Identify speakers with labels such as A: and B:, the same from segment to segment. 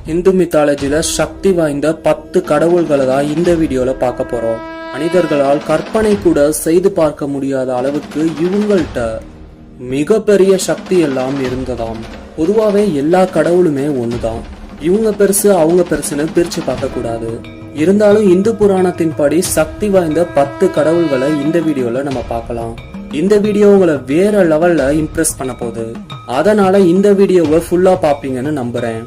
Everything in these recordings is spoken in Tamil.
A: இந்து மித்தாலஜில சக்தி வாய்ந்த 10 கடவுள்களை தான் இந்த வீடியோல பார்க்க போறோம். மனிதர்களால் கற்பனை கூட செய்து பார்க்க முடியாத அளவுக்கு இவங்கள்ட்ட மிகப்பெரிய சக்தி எல்லாம் இருந்ததாம். பொதுவாவே எல்லா கடவுளுமே ஒண்ணுதான். இவங்க பெருசு அவங்க பெருசுன்னு பிரிச்சு பார்க்க கூடாது. இருந்தாலும் இந்து புராணத்தின் படி சக்தி வாய்ந்த 10 கடவுள்களை இந்த வீடியோல நம்ம பார்க்கலாம். இந்த வீடியோ உங்களை வேற லெவல்ல இம்ப்ரெஸ் பண்ண போகுது. அதனால இந்த வீடியோவை ஃபுல்லா பாப்பீங்கன்னு நம்புறேன்.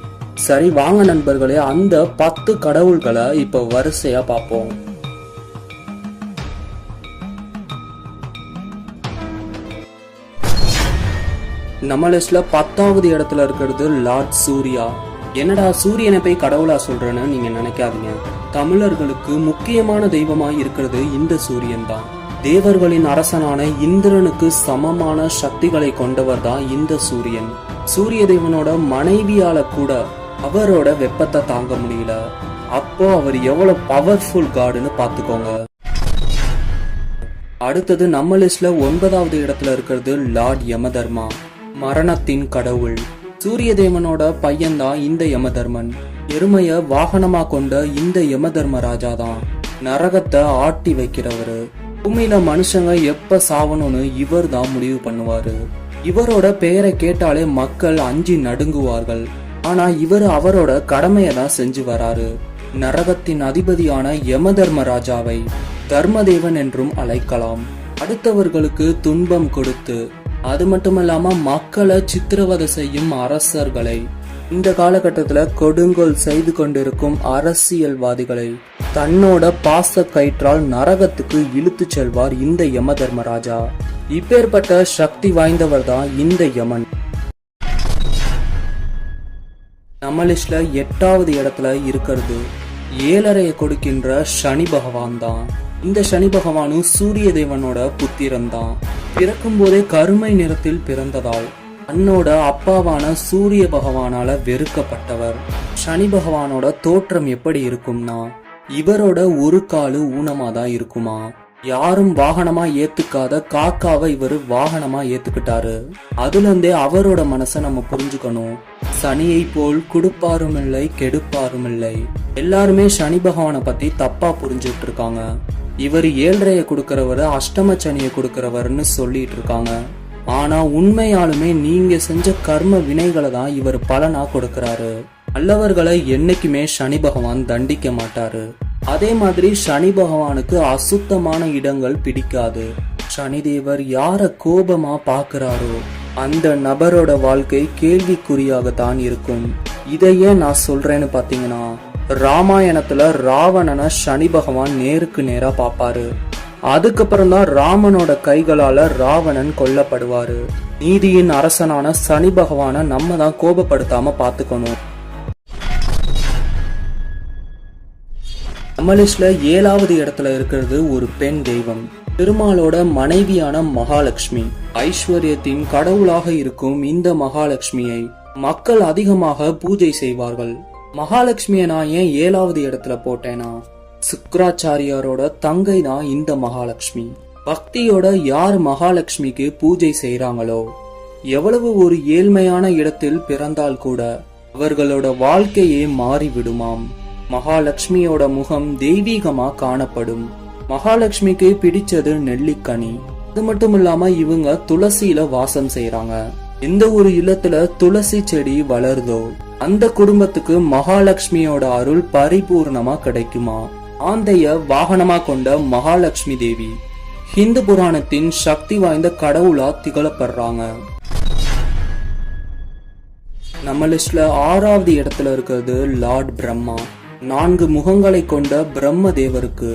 A: சரி வாங்க நண்பர்களே, அந்த 10 கடவுள்களை இப்ப வரிசையா பார்ப்போம். நம்ம லிஸ்ட்ல 10வது இடத்துல இருக்கிறது லார்ட் சூர்யா. என்னடா சூரியனை போய் கடவுளா சொல்றேன்னு நீங்க நினைக்காதீங்க. தமிழர்களுக்கு முக்கியமான தெய்வமாய் இருக்கிறது இந்த சூரியன் தான். தேவர்களின் அரசனான இந்திரனுக்கு சமமான சக்திகளை கொண்டவர் தான் இந்த சூரியன். சூரிய தேவனோட மனைவியால கூட அவரோட வெப்பத்தை தாங்க முடியல. அப்போ அவர் எவ்வளவு பவர்ஃபுல் காடுன்னு பாத்துக்கோங்க. அடுத்தது நம்ம லிஸ்ட்ல 9வது இடத்துல இருக்கிறது லார்ட் யமதர்மா, மரணத்தின் கடவுள். சூரிய தேவனோட பையன்தான் இந்த யமதர்மன். எருமைய வாகனமா கொண்ட இந்த யமதர்ம ராஜா தான் நரகத்தை ஆட்டி வைக்கிறவரு. பூமியில மனுஷங்க எப்ப சாவணும்னு இவர் தான் முடிவு பண்ணுவாரு. இவரோட பெயரை கேட்டாலே மக்கள் அஞ்சி நடுங்குவார்கள். ஆனா இவர் அவரோட கடமையை தான் செஞ்சு வராரு. நரகத்தின் அதிபதியான யமதர்ம ராஜாவை தர்மதேவன் என்றும் அழைக்கலாம். அடுத்தவர்களுக்கு துன்பம் கொடுத்து அது மட்டுமல்லாம மக்களை சித்திரவதை செய்யும் அரசர்களை, இந்த காலகட்டத்துல கொடுங்கோல் செய்து கொண்டிருக்கும் அரசியல்வாதிகளை தன்னோட பாச கயிற்றால் நரகத்துக்கு இழுத்து செல்வார் இந்த யம தர்மராஜா. இப்பேற்பட்ட சக்தி வாய்ந்தவர் தான் இந்த யமன். நம்ம லிஸ்ட்ல 8வது இடத்துல இருக்கிறது 7.5 கொடுக்கின்ற சனி பகவான் தான். இந்த சனி பகவானும் சூரிய தேவனோட புத்திரன் தான். பிறக்கும் போதே கருமை நிறத்தில் பிறந்ததால் தன்னோட அப்பாவான சூரிய பகவானால வெறுக்கப்பட்டவர். சனி பகவானோட தோற்றம் எப்படி இருக்கும்னா, இவரோட ஒரு காலு ஊனமாதான் இருக்குமா. யாரும் வாகனமா ஏத்துக்காத காக்காவை இவரு வாகனமா ஏத்துக்கிட்டாரு. அதுல இருந்தே அவரோட மனசை நம்ம புரிஞ்சுக்கணும். சனியை போல் கொடுப்பாரும் இல்லை கெடுப்பாரும் இல்லை. எல்லாருமே சனி பகவானை பத்தி தப்பா புரிஞ்சுட்டு இருக்காங்க. இவர் 7.5 கொடுக்கிறவரு அஷ்டம சனியை கொடுக்கிறவர்னு சொல்லிட்டு இருக்காங்க. ஆனா உண்மையாலுமே நீங்க செஞ்ச கர்ம வினைகளை தான் இவர் பலனா கொடுக்கிறாரு. நல்லவர்களை என்னைக்குமே சனி பகவான் தண்டிக்க மாட்டாரு. அதே மாதிரி சனி பகவானுக்கு அசுத்தமான இடங்கள் பிடிக்காது. சனிதேவர் யார கோபமா பாக்குறாரோ அந்த நபரோட வாழ்க்கை கேள்விக்குறியாகத்தான் இருக்கும். இதையே நான் சொல்றேன்னு பாத்தீங்கன்னா, ராமாயணத்துல ராவணனை சனி பகவான் நேருக்கு நேரா பாப்பாரு. அதுக்கப்புறம் தான் ராமனோட கைகளால ராவணன் கொல்லப்படுவாரு. நீதியின் அரசனான சனி பகவான நம்ம தான் கோபப்படுத்தாம பாத்துக்கணும். நம்ம லிஸ்ட்ல 7வது இடத்துல இருக்கிறது ஒரு பெண் தெய்வம், திருமாலோட மனைவியான மகாலட்சுமி. ஐஸ்வர்யத்தின் கடவுளாக இருக்கும் இந்த மகாலட்சுமியை மக்கள் அதிகமாக பூஜை செய்வார்கள். மகாலட்சுமியை நான் ஏன் 7வது இடத்துல போட்டேனா, சுக்ராச்சாரியாரோட தங்கை தான் இந்த மகாலட்சுமி. பக்தியோட யார் மகாலட்சுமிக்கு பூஜை செய்யறாங்களோ, எவ்வளவு ஒரு ஏழ்மையான இடத்தில் பிறந்தால் கூட அவர்களோட வாழ்க்கையே மாறிவிடுமாம். மகாலட்சுமியோட முகம் தெய்வீகமா காணப்படும். மகாலட்சுமிக்கு பிடிச்சது நெல்லிக்கனி. அது மட்டும் இல்லாம இவங்க துளசியில வாசம் செய்யறாங்க. எந்த ஒரு இல்லத்துல துளசி செடி வளருதோ அந்த குடும்பத்துக்கு மகாலட்சுமியோட அருள் பரிபூர்ணமா கிடைக்குமா. ஆந்தைய வாகனமா கொண்ட மகாலட்சுமி தேவி ஹிந்து புராணத்தின் சக்தி வாய்ந்த கடவுளா திகழப்படுறாங்க. நம்ம லிஸ்ட்ல 6வது இடத்துல இருக்கிறது லார்ட் பிரம்மா. 4 முகங்களை கொண்ட பிரம்ம தேவருக்கு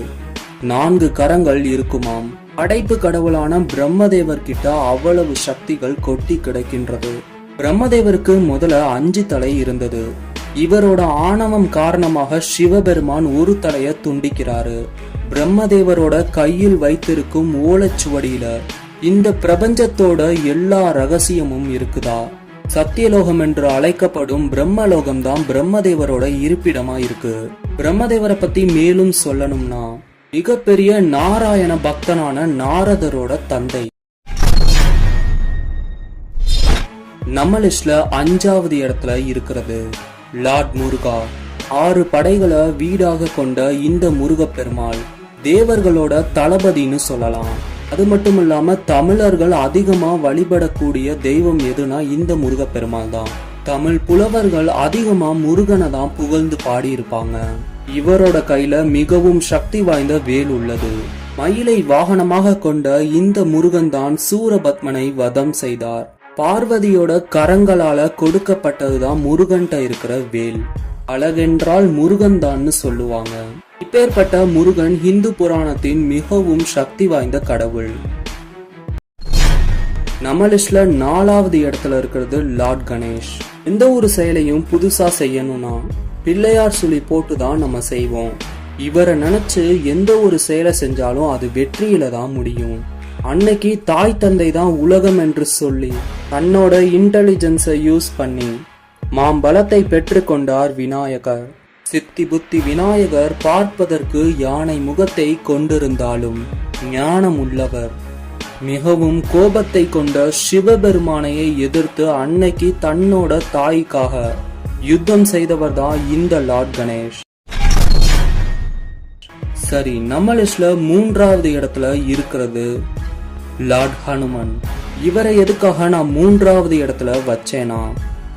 A: 4 கரங்கள் இருக்குமாம். படைப்பு கடவுளான பிரம்மதேவர் கிட்ட அவ்வளவு சக்திகள் கொட்டி கிடக்கின்றது. பிரம்மதேவருக்கு முதல்ல 5 தலை இருந்தது. இவரோட ஆணவம் காரணமாக சிவபெருமான் ஒரு தலைய துண்டிக்கிறாரு. பிரம்மதேவரோட கையில் வைத்திருக்கும் ஓலைச்சுவடியில இந்த பிரபஞ்சத்தோட எல்லா ரகசியமும் இருக்குதா. சத்தியலோகம் என்று அழைக்கப்படும் பிரம்மலோகம் தான் பிரம்மதேவரோட இருப்பிடமா இருக்கு. பிரம்மதேவரை பத்தி மேலும் சொல்லணும்னா, மிகப்பெரிய நாராயண பக்தனான நாரதரோட தந்தை. நம்ம லிஸ்ட்ல 5வது இடத்துல இருக்கிறது லார்ட் முருகா. 6 படைகளை வீடாக கொண்ட இந்த முருகப்பெருமாள் தேவர்களோட தளபதினு சொல்லலாம். அது மட்டும் இல்லாம தமிழர்கள் அதிகமா வழிபடக்கூடிய தெய்வம் எதுனா இந்த முருகப்பெருமாள் தான். தமிழ் புலவர்கள் அதிகமா முருகனை தான் புகழ்ந்து பாடி இருப்பாங்க. இவரோட கையில மிகவும் சக்தி வாய்ந்த வேல் உள்ளது. மயிலை வாகனமாக கொண்ட இந்த முருகன் தான் சூரபத்மனை வதம் செய்தார். பார்வதியோட கரங்களால கொடுக்கப்பட்டதுதான் முருகன்ட்ட இருக்கிற வேல். அழகென்றால் முருகன் தான்னு சொல்லுவாங்க. இப்பேற்பட்ட முருகன் இந்து புராணத்தின் மிகவும் சக்தி வாய்ந்த கடவுள். நம்ம லிஸ்ட்ல 4வது இடத்துல இருக்கிறது லார்ட் கணேஷ். எந்த ஒரு செயலையும் புதுசா செய்யணும்னா பிள்ளையார் சொல்லி போட்டுதான் நம்ம செய்வோம். இவரை நினைச்சு எந்த ஒரு செயலை செஞ்சாலும் அது வெற்றியில தான் முடியும். அன்னைக்கு தாய் தந்தை தான் உலகம் என்று சொல்லி தன்னோட இன்டெலிஜென்ஸை யூஸ் பண்ணி மாம்பலத்தை பெற்று கொண்டார் விநாயகர். சித்தி புத்தி விநாயகர் பார்ப்பதற்கு யானை முகத்தை கொண்டிருந்தாலும் ஞானம் உள்ளவர். மிகவும் கோபத்தை கொண்ட சிவபெருமானையை எதிர்த்து அன்னைக்கு தன்னோட தாய்க்காக யுத்தம் செய்தவர் தான் இந்த லார்ட் கணேஷ். சரி, நம்ம லிஸ்ட்ல 3வது இடத்துல இருக்கிறது லார்ட் ஹனுமன். இவரை எதுக்காக நான் 3வது இடத்துல வச்சேனா,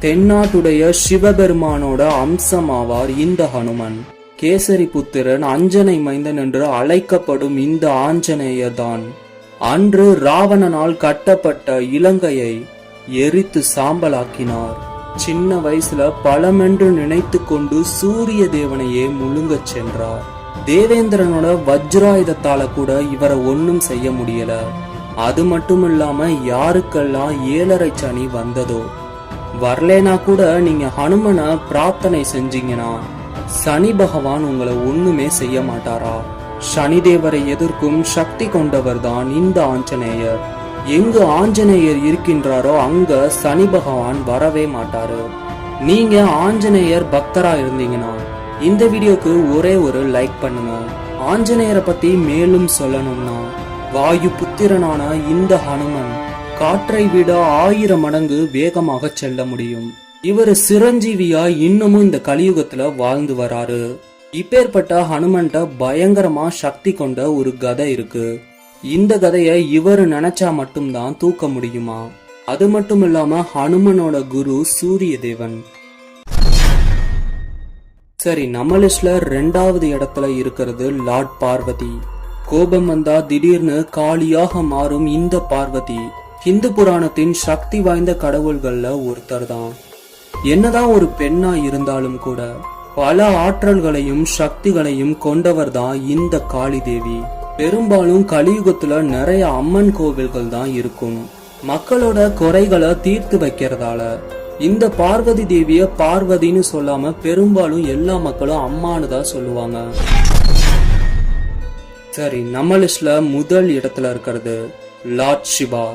A: தென்னாட்டுடைய சிவபெருமானோட அம்சமாவார் இந்த ஹனுமன். கேசரி புத்திரன், அஞ்சனை மைந்தன் என்று அழைக்கப்படும் இந்த ஆஞ்சநேயர் தான் அன்று ராவணனால் கட்டப்பட்ட இலங்கையை எரித்து சாம்பலாக்கினார். சின்ன வயசுல பலமென்று நினைத்து கொண்டு சூரிய தேவனையே முழுங்கச் சென்றார். தேவேந்திரனோட வஜ்ராயுதத்தால கூட இவரை ஒன்னும் செய்ய முடியல. அது மட்டும் இல்லாம யாருக்கெல்லாம் 7.5 சனி வந்ததோ வரலேனா கூட நீங்க ஹனுமனை பிரார்த்தனை செஞ்சீங்கன்னா சனி பகவான் உங்களை ஒண்ணுமே செய்ய மாட்டாரா? சனி தேவரை எதிர்க்கும் சக்தி கொண்டவர் தான் இந்த ஆஞ்சநேயர். எங்கு ஆஞ்சநேயர் இருக்கின்றாரோ அங்க சனி பகவான் வரவே மாட்டாரு. நீங்க ஆஞ்சநேயர் பக்தரா இருந்தீங்கன்னா இந்த வீடியோக்கு ஒரே ஒரு லைக் பண்ணுங்க. ஆஞ்சநேயரை பத்தி மேலும் சொல்லணும்னா, வாயு புத்திரனான இந்த ஹனுமன் காற்றை விட 1000 மடங்கு வேகமாக செல்ல முடியும். இவர் சிரஞ்சீவியா இன்னமும் இந்த கலியுகத்துல வாழ்ந்து வராரு. இப்பேற்பட்ட ஹனுமன்ட்ட பயங்கரமா சக்தி கொண்ட ஒரு கதை இருக்கு. இந்த கதைய இவர் நினைச்சா மட்டும்தான் தூக்க முடியுமா? அது மட்டும் இல்லாம ஹனுமனோட குரு சூரிய தேவன். சரி, நம்ம லிஸ்ட்ல 2வது இடத்துல இருக்கிறது லார்ட் பார்வதி. கோபம் வந்தா திடீர்னு காளியாக மாறும் இந்த பார்வதி இந்து புராணத்தின் சக்தி வாய்ந்த கடவுள்கள்ல ஒருத்தர் தான். என்னதான் ஒரு பெண்ணா இருந்தாலும் கூட பல ஆற்றல்களையும் சக்திகளையும் கொண்டவர் தான் இந்த காளி தேவி. பெரும்பாலும் கலியுகத்துல நிறைய அம்மன் கோவில்கள் தான் இருக்கும். மக்களோட குறைகளை தீர்த்து வைக்கிறதால இந்த பார்வதி தேவிய பார்வதின்னு சொல்லாம பெரும்பாலும் எல்லா மக்களும் அம்மானு தான் சொல்லுவாங்க. சரி, நம்ம லிஸ்ட்ல முதல் இடத்துல இருக்கிறது லார்ட் சிவா.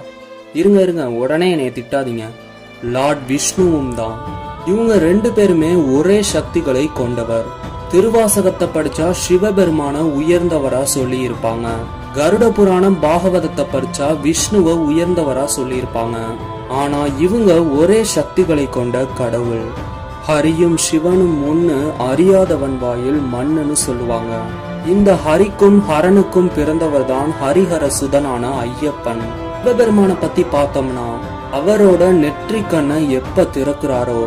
A: இருங்க உடனே என்னை திட்டாதீங்க. லார்ட் விஷ்ணுவும் தான். இவங்க 2 பேருமே ஒரே சக்திகளை கொண்டவர். திருவாசகத்தை படிச்சா சிவபெருமான உயர்ந்தவரா சொல்லி இருப்பாங்க. கருட புராணம் பாகவதத்தை படிச்சா விஷ்ணுவ உயர்ந்தவரா சொல்லி இருப்பாங்க. ஆனா இவங்க ஒரே சக்திகளை கொண்ட கடவுள். ஹரியும் சிவனும் ஒண்ணு, அறியாதவன் வாயில் மண்ணுன்னு சொல்லுவாங்க. இந்த ஹரிக்கும் ஹரனுக்கும் பிறந்தவர் தான் ஹரிஹர சுதனான ஐயப்பன். சிவபெருமான பத்தி பார்த்தோம்னா அவரோட நெற்றி கண்ணை எப்ப திறக்கிறாரோ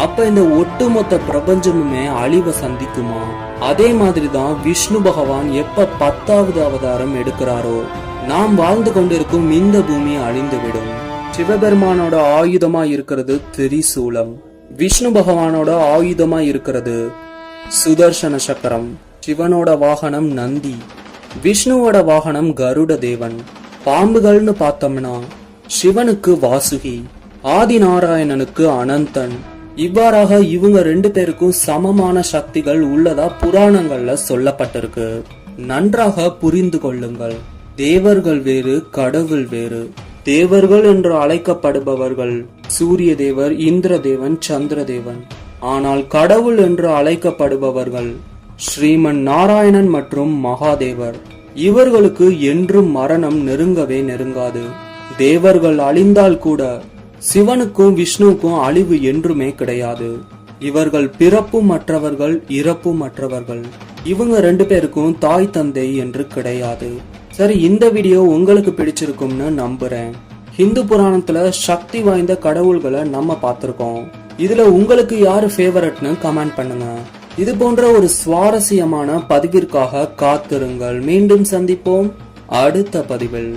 A: அப்ப இந்த ஒட்டுமொத்த பிரபஞ்சமுமே அழிவை சந்திக்குமா? அதே மாதிரிதான் விஷ்ணு பகவான் எப்ப 10வது அவதாரம் எடுக்கிறாரோ நாம் வாழ்ந்து கொண்டிருக்கும் இந்த பூமி அழிந்துவிடும். சிவபெருமானோட ஆயுதமா இருக்கிறது திரிசூலம். விஷ்ணு பகவானோட ஆயுதமா இருக்கிறது சுதர்சன சக்கரம். சிவனோட வாகனம் நந்தி, விஷ்ணுவோட வாகனம் கருட தேவன். பாம்புகள்னு பார்த்தோம்னா சிவனுக்கு வாசுகி, ஆதிநாராயணனுக்கு அனந்தன். இவ்வாறாக இவங்க 2 பேருக்கும் சமமான சக்திகள் உள்ளதா புராணங்கள்ல சொல்லப்பட்டிருக்கு. நன்றாக புரிந்து கொள்ளுங்கள். தேவர்கள் வேறு, கடவுள் வேறு. தேவர்கள் என்று அழைக்கப்படுபவர்கள் சூரிய தேவர், இந்திர தேவன், சந்திர தேவன். ஆனால் கடவுள் என்று அழைக்கப்படுபவர்கள் ஸ்ரீமன் நாராயணன் மற்றும் மகாதேவர். இவர்களுக்கு என்றும் மரணம் நெருங்கவே நெருங்காது. தேவர்கள் அழிந்தால் கூட சிவனுக்கும் விஷ்ணுவுக்கும் அழிவு என்றுமே கிடையாது. இவர்கள் பிறப்பும் மற்றவர்கள் இறப்பும் மற்றவர்கள். இவங்க 2 பேருக்கும் தாய் தந்தை என்று கிடையாது. சரி, இந்த வீடியோ உங்களுக்கு பிடிச்சிருக்கும்னு நம்புறேன். ஹிந்து புராணத்துல சக்தி வாய்ந்த கடவுள்களை நம்ம பார்த்திருக்கோம். இதுல உங்களுக்கு யாரு ஃபேவரட்னு கமெண்ட் பண்ணுங்க. இது போன்ற ஒரு சுவாரஸ்யமான பதிவிற்காக காத்திருங்கள். மீண்டும் சந்திப்போம் அடுத்த பதிவில்.